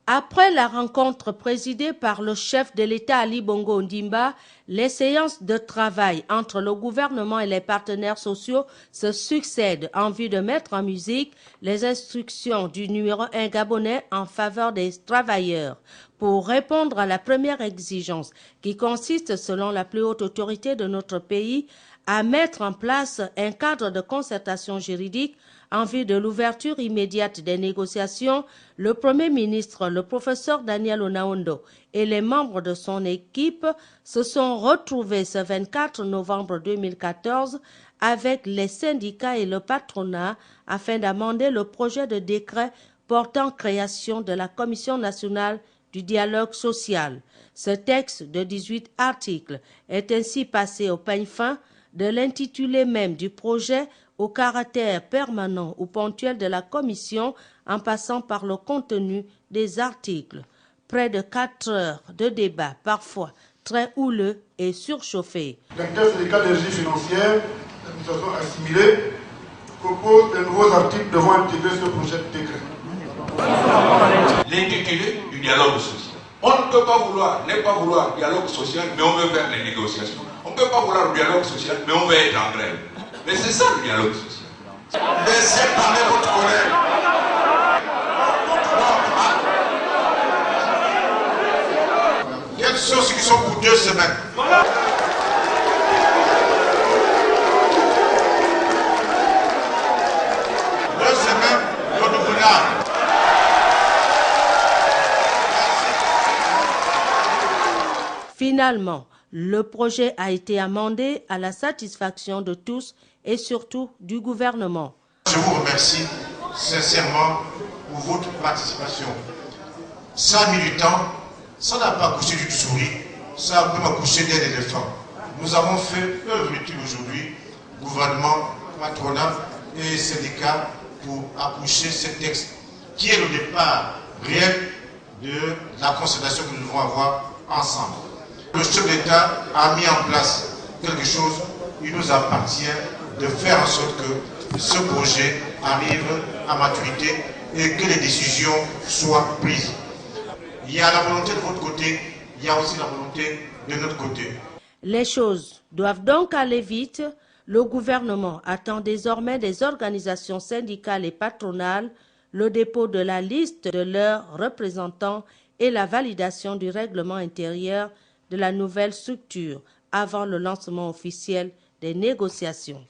Après la rencontre présidée par le chef de l'État Ali Bongo Ondimba, les séances de travail entre le gouvernement et les partenaires sociaux se succèdent en vue de mettre en musique les instructions du numéro 1 gabonais en faveur des travailleurs pour répondre à la première exigence qui consiste, selon la plus haute autorité de notre pays, à mettre en place un cadre de concertation juridique en vue de l'ouverture immédiate des négociations. Le Premier ministre, le professeur Daniel Onaondo et les membres de son équipe se sont retrouvés ce 24 novembre 2014 avec les syndicats et le patronat afin d'amender le projet de décret portant création de la Commission nationale du dialogue social. Ce texte de 18 articles est ainsi passé au peigne fin de l'intitulé même du projet au caractère permanent ou ponctuel de la commission en passant par le contenu des articles. Près de 4 heures de débat, parfois très houleux et surchauffé. L'intersyndical d'énergie financière, l'administration assimilée, propose de nouveaux articles devant intégrer ce projet de décret. L'intitulé du dialogue social. On ne peut pas vouloir, dialogue social, mais on veut faire les négociations. On ne peut pas vouloir le dialogue social, mais on veut être en grève. Mais c'est ça le dialogue social. Laissez parler votre collègue. Quelles sont ceux qui sont pour 2 semaines? Finalement, le projet a été amendé à la satisfaction de tous et surtout du gouvernement. Je vous remercie sincèrement pour votre participation. Ça a mis du temps, ça n'a pas accouché d'une souris, ça a même accouché d'un éléphant. Nous avons fait œuvre utile aujourd'hui, gouvernement, patronat et syndicats, pour accoucher ce texte qui est le départ réel de la concertation que nous devons avoir ensemble. Le chef d'État a mis en place quelque chose, il nous appartient de faire en sorte que ce projet arrive à maturité et que les décisions soient prises. Il y a la volonté de votre côté, il y a aussi la volonté de notre côté. Les choses doivent donc aller vite. Le gouvernement attend désormais des organisations syndicales et patronales le dépôt de la liste de leurs représentants et la validation du règlement intérieur de la nouvelle structure avant le lancement officiel des négociations.